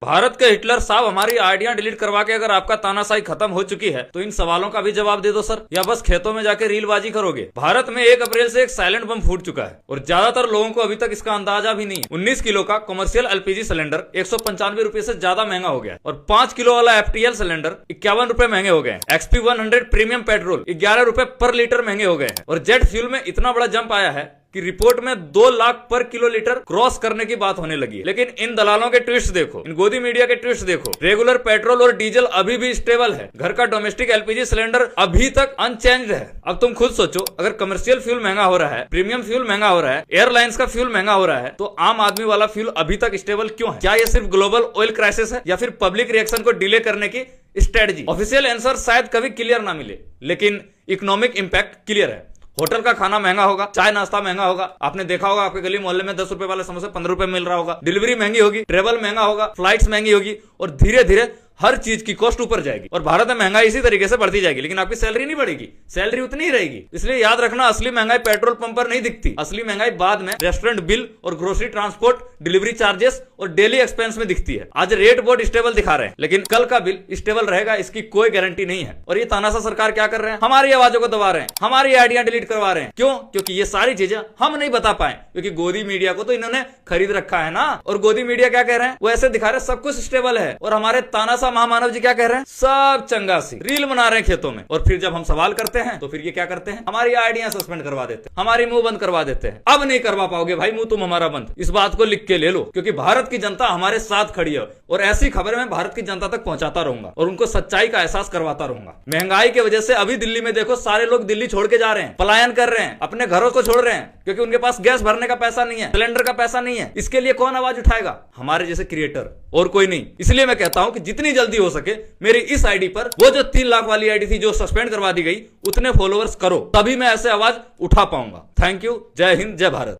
भारत के हिटलर साहब, हमारी आइडिया डिलीट करवा के अगर आपका तानाशाही खत्म हो चुकी है तो इन सवालों का भी जवाब दे दो सर, या बस खेतों में जाके रीलबाजी करोगे। भारत में 1 अप्रैल से एक साइलेंट बम फूट चुका है और ज्यादातर लोगों को अभी तक इसका अंदाजा भी नहीं है। 19 किलो का कमर्शियल एलपीजी सिलेंडर 195 रुपए से ज्यादा महंगा हो गया और 5 किलो वाला एफटीएल सिलेंडर 51 रुपए महंगे हो गए। एक्सपी 100 प्रीमियम पेट्रोल 11 रुपए पर लीटर महंगे हो गए हैं और जेट फ्यूल में इतना बड़ा जंप आया है कि रिपोर्ट में 2 लाख पर किलो लीटर क्रॉस करने की बात होने लगी है। लेकिन इन दलालों के ट्विस्ट देखो, इन गोदी मीडिया के ट्विस्ट देखो। रेगुलर पेट्रोल और डीजल अभी भी स्टेबल है, घर का डोमेस्टिक एलपीजी सिलेंडर अभी तक अनचेंज्ड है। अब तुम खुद सोचो, अगर कमर्शियल फ्यूल महंगा हो रहा है, प्रीमियम फ्यूल महंगा हो रहा है, एयरलाइंस का फ्यूल महंगा हो रहा है, तो आम आदमी वाला फ्यूल अभी तक स्टेबल क्यों है? क्या ये सिर्फ ग्लोबल ऑयल क्राइसिस है या फिर पब्लिक रिएक्शन को डिले करने की स्ट्रेटजी? ऑफिशियल आंसर शायद कभी क्लियर ना मिले, लेकिन इकोनॉमिक इंपैक्ट क्लियर है। होटल का खाना महंगा होगा, चाय नाश्ता महंगा होगा। आपने देखा होगा आपके गली मोहल्ले में 10 रुपए वाले समोसे 15 रुपए मिल रहा होगा। डिलीवरी महंगी होगी, ट्रेवल महंगा होगा, फ्लाइट्स महंगी होगी और धीरे धीरे हर चीज की कॉस्ट ऊपर जाएगी। और भारत में महंगाई इसी तरीके से बढ़ती जाएगी, लेकिन आपकी सैलरी नहीं बढ़ेगी, सैलरी उतनी ही रहेगी। इसलिए याद रखना, असली महंगाई पेट्रोल पंप पर नहीं दिखती, असली महंगाई बाद में रेस्टोरेंट बिल और ग्रोसरी ट्रांसपोर्ट, डिलीवरी चार्जेस और डेली एक्सपेंस में दिखती है। आज रेट बोर्ड स्टेबल दिखा रहे हैं, लेकिन कल का बिल स्टेबल रहेगा इसकी कोई गारंटी नहीं है। और ये तानाशाह सरकार क्या कर रहे हैं? हमारी आवाजों को दबा रहे हैं, हमारी आइडिया डिलीट करवा रहे हैं। क्यों? क्योंकि ये सारी चीजें हम नहीं बता पाए, क्योंकि गोदी मीडिया को तो इन्होंने खरीद रखा है ना। और गोदी मीडिया क्या कह रहे हैं? वो ऐसे दिखा रहे हैं सब कुछ स्टेबल है, और हमारे तानाशाह महामानव जी क्या कह रहे हैं? सब चंगासी रील बना रहे हैं खेतों में। और फिर जब हम सवाल करते हैं तो फिर ये क्या करते हैं? हमारी आइडिया सस्पेंड करवा देते हैं, हमारी मुंह बंद करवा देते हैं। अब नहीं करवा पाओगे भाई मुंह तुम हमारा बंद, इस बात को लिख के ले लो, क्योंकि भारत की जनता हमारे साथ खड़ी है और ऐसी खबरें मैं भारत की जनता तक पहुंचाता रहूंगा और उनको सच्चाई का एहसास करवाता रहूंगा। महंगाई की वजह से अभी दिल्ली में देखो, सारे लोग दिल्ली छोड़ के जा रहे हैं, पलायन कर रहे हैं, अपने घरों को छोड़ रहे हैं, क्योंकि उनके पास गैस भरने का पैसा नहीं है, सिलेंडर का पैसा नहीं है। इसके लिए कौन आवाज उठाएगा? हमारे जैसे क्रिएटर, और कोई नहीं। इसलिए मैं कहता हूं कि जितनी जल्दी हो सके मेरी इस आईडी पर, वो जो 3 लाख वाली आईडी थी जो सस्पेंड करवा दी गई, उतने फॉलोअर्स करो, तभी मैं ऐसे आवाज उठा पाऊंगा। Thank you. जय हिंद, जय भारत।